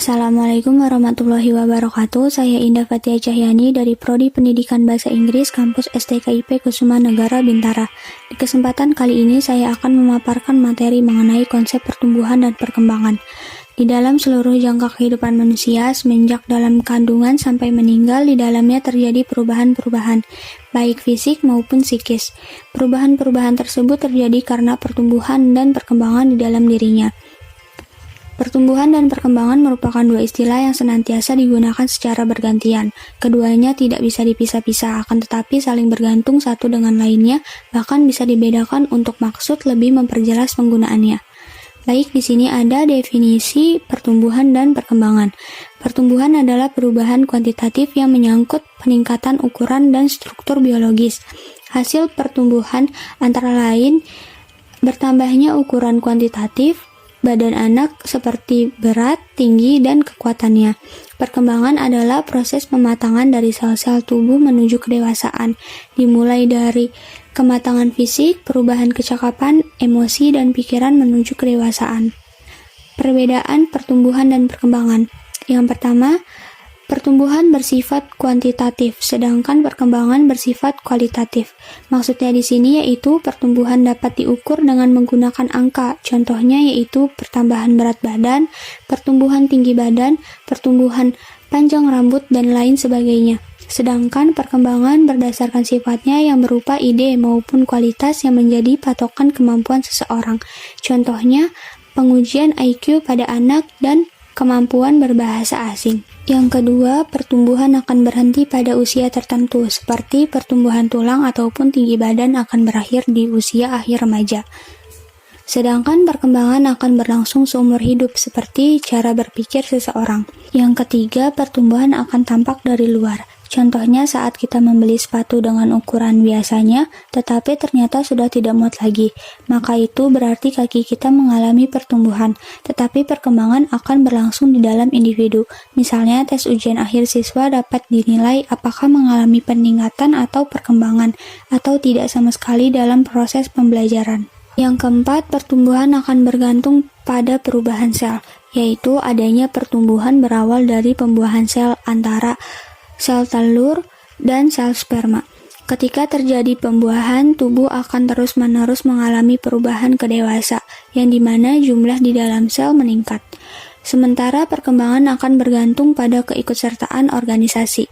Assalamualaikum warahmatullahi wabarakatuh. Saya Indah Fathia Cahyani dari Prodi Pendidikan Bahasa Inggris Kampus STKIP Kusuma Negara Bintara. Di kesempatan kali ini saya akan memaparkan materi mengenai konsep pertumbuhan dan perkembangan. Di dalam seluruh jangka kehidupan manusia, semenjak dalam kandungan sampai meninggal, di dalamnya terjadi perubahan-perubahan, baik fisik maupun psikis. Perubahan-perubahan tersebut terjadi karena pertumbuhan dan perkembangan di dalam dirinya. Pertumbuhan dan perkembangan merupakan dua istilah yang senantiasa digunakan secara bergantian. Keduanya tidak bisa dipisah-pisah, akan tetapi saling bergantung satu dengan lainnya, bahkan bisa dibedakan untuk maksud lebih memperjelas penggunaannya. Baik, di sini ada definisi pertumbuhan dan perkembangan. Pertumbuhan adalah perubahan kuantitatif yang menyangkut peningkatan ukuran dan struktur biologis. Hasil pertumbuhan antara lain bertambahnya ukuran kuantitatif badan anak seperti berat, tinggi, dan kekuatannya. Perkembangan adalah proses pematangan dari sel-sel tubuh menuju kedewasaan, dimulai dari kematangan fisik, perubahan kecakapan, emosi, dan pikiran menuju kedewasaan. Perbedaan pertumbuhan dan perkembangan. Yang pertama, pertumbuhan bersifat kuantitatif, sedangkan perkembangan bersifat kualitatif. Maksudnya di sini yaitu pertumbuhan dapat diukur dengan menggunakan angka. Contohnya yaitu pertambahan berat badan, pertumbuhan tinggi badan, pertumbuhan panjang rambut, dan lain sebagainya. Sedangkan perkembangan berdasarkan sifatnya yang berupa ide maupun kualitas yang menjadi patokan kemampuan seseorang. Contohnya pengujian IQ pada anak dan kemampuan berbahasa asing. Yang kedua, pertumbuhan akan berhenti pada usia tertentu, seperti pertumbuhan tulang ataupun tinggi badan akan berakhir di usia akhir remaja. Sedangkan perkembangan akan berlangsung seumur hidup, seperti cara berpikir seseorang. Yang ketiga, pertumbuhan akan tampak dari luar. Contohnya saat kita membeli sepatu dengan ukuran biasanya, tetapi ternyata sudah tidak muat lagi. Maka itu berarti kaki kita mengalami pertumbuhan, tetapi perkembangan akan berlangsung di dalam individu. Misalnya tes ujian akhir siswa dapat dinilai apakah mengalami peningkatan atau perkembangan, atau tidak sama sekali dalam proses pembelajaran. Yang keempat, pertumbuhan akan bergantung pada perubahan sel, yaitu adanya pertumbuhan berawal dari pembuahan sel antara sel telur dan sel sperma. Ketika terjadi pembuahan, tubuh akan terus-menerus mengalami perubahan ke dewasa, yang dimana jumlah di dalam sel meningkat. Sementara perkembangan akan bergantung pada keikutsertaan organisasi.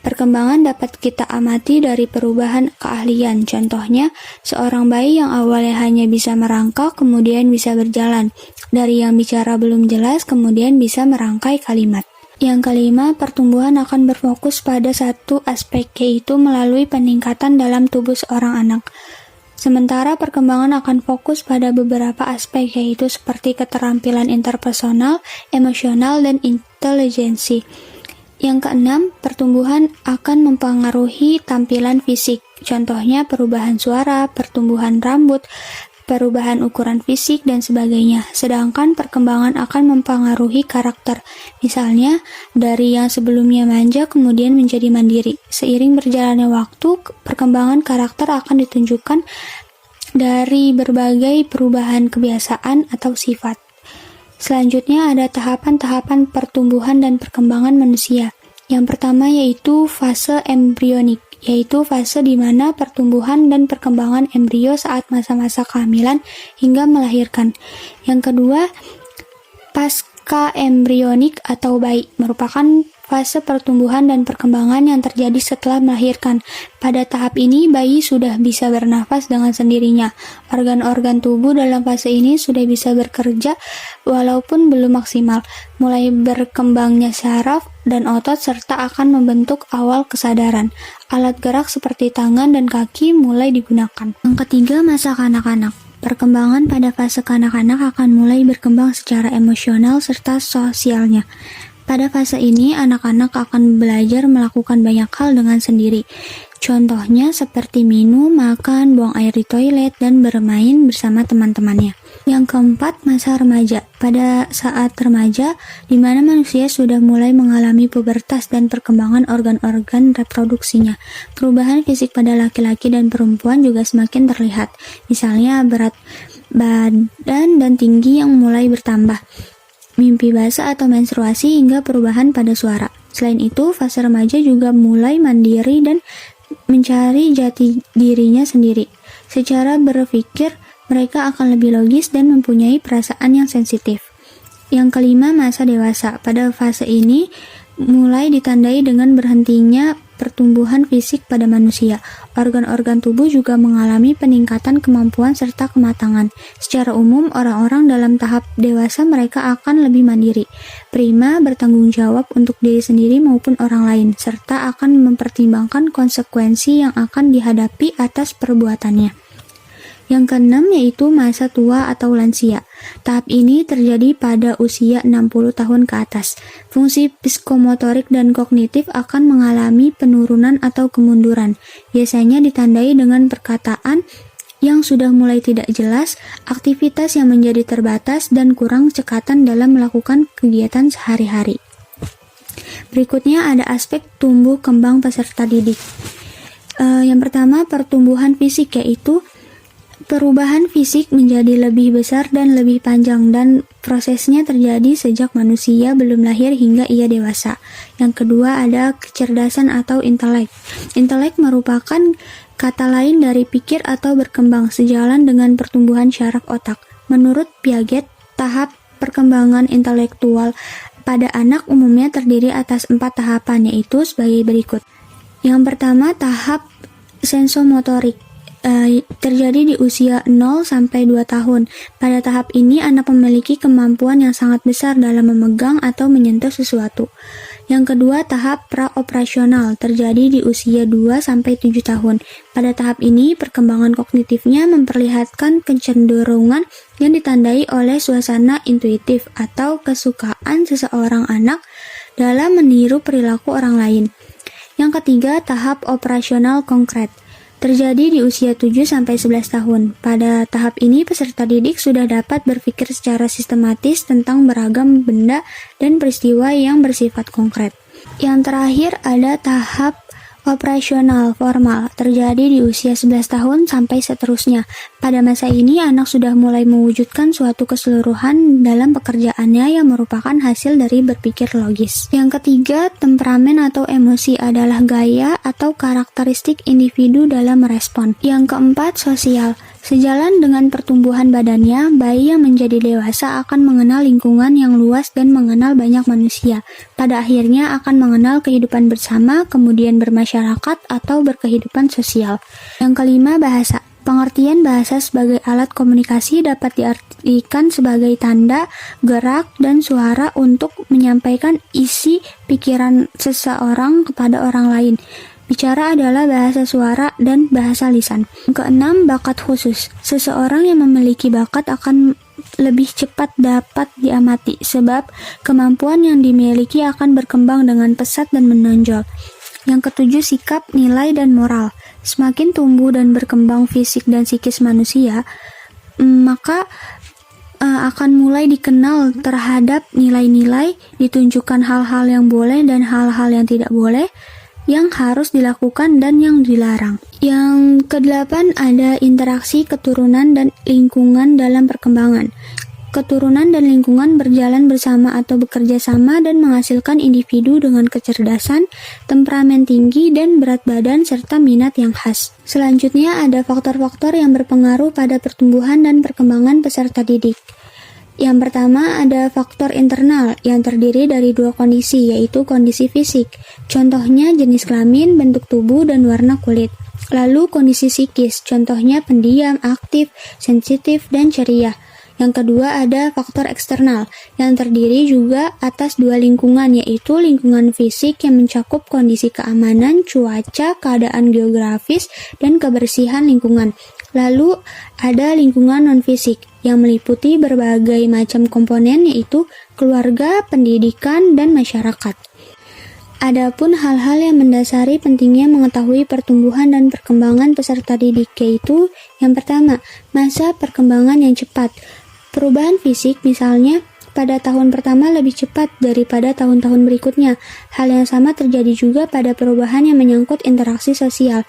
Perkembangan dapat kita amati dari perubahan keahlian. Contohnya, seorang bayi yang awalnya hanya bisa merangkak, kemudian bisa berjalan. Dari yang bicara belum jelas, kemudian bisa merangkai kalimat. Yang kelima, pertumbuhan akan berfokus pada satu aspek, yaitu melalui peningkatan dalam tubuh seorang anak. Sementara perkembangan akan fokus pada beberapa aspek, yaitu seperti keterampilan interpersonal, emosional, dan intelijensi. Yang keenam, pertumbuhan akan mempengaruhi tampilan fisik. Contohnya perubahan suara, pertumbuhan rambut, perubahan ukuran fisik, dan sebagainya. Sedangkan perkembangan akan mempengaruhi karakter. Misalnya, dari yang sebelumnya manja kemudian menjadi mandiri. Seiring berjalannya waktu, perkembangan karakter akan ditunjukkan dari berbagai perubahan kebiasaan atau sifat. Selanjutnya ada tahapan-tahapan pertumbuhan dan perkembangan manusia. Yang pertama yaitu fase embrionik, yaitu fase di mana pertumbuhan dan perkembangan embrio saat masa-masa kehamilan hingga melahirkan. Yang kedua, pasca embrionik atau bayi, merupakan fase pertumbuhan dan perkembangan yang terjadi setelah melahirkan. Pada tahap ini, bayi sudah bisa bernafas dengan sendirinya. Organ-organ tubuh dalam fase ini sudah bisa bekerja walaupun belum maksimal. Mulai berkembangnya saraf dan otot serta akan membentuk awal kesadaran. Alat gerak seperti tangan dan kaki mulai digunakan. Yang ketiga, masa kanak-kanak. Perkembangan pada fase kanak-kanak akan mulai berkembang secara emosional serta sosialnya. Pada fase ini, anak-anak akan belajar melakukan banyak hal dengan sendiri. Contohnya seperti minum, makan, buang air di toilet, dan bermain bersama teman-temannya. Yang keempat, masa remaja. Pada saat remaja, di mana manusia sudah mulai mengalami pubertas dan perkembangan organ-organ reproduksinya. Perubahan fisik pada laki-laki dan perempuan juga semakin terlihat. Misalnya berat badan dan tinggi yang mulai bertambah. mimpi basah atau menstruasi hingga perubahan pada suara. Selain itu, fase remaja juga mulai mandiri dan mencari jati dirinya sendiri. Secara berpikir, mereka akan lebih logis dan mempunyai perasaan yang sensitif. Yang kelima, masa dewasa. Pada fase ini mulai ditandai dengan berhentinya pertumbuhan fisik pada manusia. Organ-organ tubuh juga mengalami peningkatan kemampuan serta kematangan. Secara umum, orang-orang dalam tahap dewasa mereka akan lebih mandiri, prima, bertanggung jawab untuk diri sendiri maupun orang lain, serta akan mempertimbangkan konsekuensi yang akan dihadapi atas perbuatannya. Yang keenam yaitu masa tua atau lansia. Tahap ini terjadi pada usia 60 tahun ke atas. Fungsi psikomotorik dan kognitif akan mengalami penurunan atau kemunduran. Biasanya ditandai dengan perkataan yang sudah mulai tidak jelas, aktivitas yang menjadi terbatas, dan kurang cekatan dalam melakukan kegiatan sehari-hari. Berikutnya ada aspek tumbuh kembang peserta didik. Yang pertama, pertumbuhan fisik, yaitu perubahan fisik menjadi lebih besar dan lebih panjang, dan prosesnya terjadi sejak manusia belum lahir hingga ia dewasa. Yang kedua ada kecerdasan atau intelek. Intelek merupakan kata lain dari pikir atau berkembang, sejalan dengan pertumbuhan syaraf otak. Menurut Piaget, tahap perkembangan intelektual pada anak umumnya terdiri atas 4 tahapan, yaitu sebagai berikut. Yang pertama, tahap sensomotorik. Terjadi di usia 0 sampai 2 tahun. Pada tahap ini anak memiliki kemampuan yang sangat besar dalam memegang atau menyentuh sesuatu. Yang kedua, tahap praoperasional terjadi di usia 2 sampai 7 tahun. Pada tahap ini perkembangan kognitifnya memperlihatkan kecenderungan yang ditandai oleh suasana intuitif atau kesukaan seseorang anak dalam meniru perilaku orang lain. Yang ketiga, tahap operasional konkret terjadi di usia 7-11 tahun. Pada tahap ini, peserta didik sudah dapat berpikir secara sistematis tentang beragam benda dan peristiwa yang bersifat konkret. Yang terakhir ada tahap operasional formal, terjadi di usia 11 tahun sampai seterusnya. Pada masa ini, anak sudah mulai mewujudkan suatu keseluruhan dalam pekerjaannya yang merupakan hasil dari berpikir logis. Yang ketiga, temperamen atau emosi adalah gaya atau karakteristik individu dalam merespon. Yang keempat, sosial. Sejalan dengan pertumbuhan badannya, bayi yang menjadi dewasa akan mengenal lingkungan yang luas dan mengenal banyak manusia. Pada akhirnya akan mengenal kehidupan bersama, kemudian bermasyarakat atau berkehidupan sosial. Yang kelima, bahasa. Pengertian bahasa sebagai alat komunikasi dapat diartikan sebagai tanda, gerak, dan suara untuk menyampaikan isi pikiran seseorang kepada orang lain. Bicara adalah bahasa suara dan bahasa lisan. Keenam, bakat khusus. Seseorang yang memiliki bakat akan lebih cepat dapat diamati, sebab kemampuan yang dimiliki akan berkembang dengan pesat dan menonjol. Yang ketujuh, sikap, nilai, dan moral. Semakin tumbuh dan berkembang fisik dan psikis manusia, maka akan mulai dikenal terhadap nilai-nilai, ditunjukkan hal-hal yang boleh dan hal-hal yang tidak boleh, yang harus dilakukan dan yang dilarang. Yang kedelapan ada interaksi keturunan dan lingkungan dalam perkembangan. Keturunan dan lingkungan berjalan bersama atau bekerja sama dan menghasilkan individu dengan kecerdasan, temperamen tinggi, dan berat badan serta minat yang khas. Selanjutnya ada faktor-faktor yang berpengaruh pada pertumbuhan dan perkembangan peserta didik. Yang pertama ada faktor internal yang terdiri dari 2 kondisi, yaitu kondisi fisik. Contohnya jenis kelamin, bentuk tubuh, dan warna kulit. Lalu kondisi psikis, contohnya pendiam, aktif, sensitif, dan ceria. Yang kedua ada faktor eksternal yang terdiri juga atas 2 lingkungan, yaitu lingkungan fisik yang mencakup kondisi keamanan, cuaca, keadaan geografis, dan kebersihan lingkungan. Lalu ada lingkungan non-fisik yang meliputi berbagai macam komponen, yaitu keluarga, pendidikan, dan masyarakat. Adapun hal-hal yang mendasari pentingnya mengetahui pertumbuhan dan perkembangan peserta didik, yaitu yang pertama, masa perkembangan yang cepat. Perubahan fisik misalnya pada tahun pertama lebih cepat daripada tahun-tahun berikutnya. Hal yang sama terjadi juga pada perubahan yang menyangkut interaksi sosial,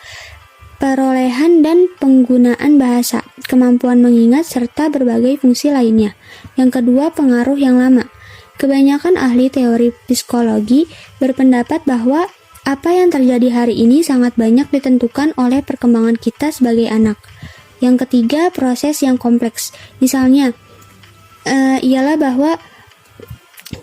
perolehan dan penggunaan bahasa, kemampuan mengingat, serta berbagai fungsi lainnya. Yang kedua, pengaruh yang lama. Kebanyakan ahli teori psikologi berpendapat bahwa apa yang terjadi hari ini sangat banyak ditentukan oleh perkembangan kita sebagai anak. Yang ketiga, proses yang kompleks. Misalnya, ialah bahwa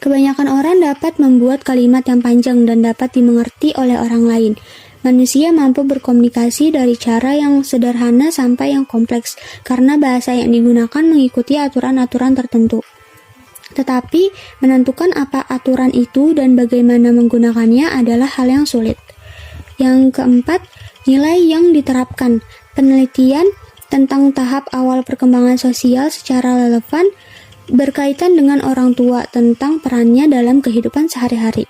kebanyakan orang dapat membuat kalimat yang panjang dan dapat dimengerti oleh orang lain. Manusia mampu berkomunikasi dari cara yang sederhana sampai yang kompleks, karena bahasa yang digunakan mengikuti aturan-aturan tertentu. Tetapi, menentukan apa aturan itu dan bagaimana menggunakannya adalah hal yang sulit. Yang keempat, nilai yang diterapkan. Penelitian tentang tahap awal perkembangan sosial secara relevan berkaitan dengan orang tua tentang perannya dalam kehidupan sehari-hari.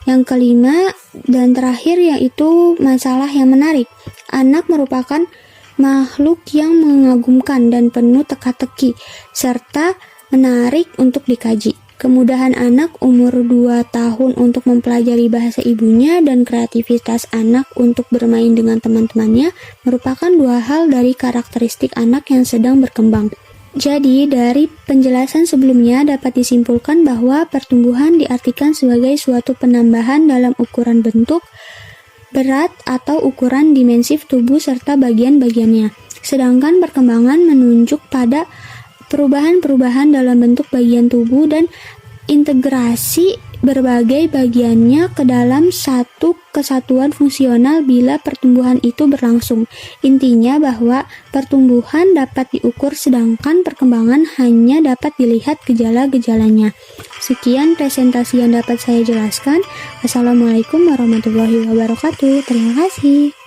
Yang kelima dan terakhir yaitu masalah yang menarik. Anak merupakan makhluk yang mengagumkan dan penuh teka-teki, serta menarik untuk dikaji. Kemudahan anak umur 2 tahun untuk mempelajari bahasa ibunya dan kreativitas anak untuk bermain dengan teman-temannya merupakan 2 hal dari karakteristik anak yang sedang berkembang. Jadi, dari penjelasan sebelumnya dapat disimpulkan bahwa pertumbuhan diartikan sebagai suatu penambahan dalam ukuran bentuk, berat, atau ukuran dimensif tubuh serta bagian-bagiannya. Sedangkan perkembangan menunjuk pada perubahan-perubahan dalam bentuk bagian tubuh dan integrasi berbagai bagiannya ke dalam satu kesatuan fungsional bila pertumbuhan itu berlangsung. Intinya bahwa pertumbuhan dapat diukur sedangkan perkembangan hanya dapat dilihat gejala-gejalanya. Sekian presentasi yang dapat saya jelaskan. Wassalamualaikum warahmatullahi wabarakatuh. Terima kasih.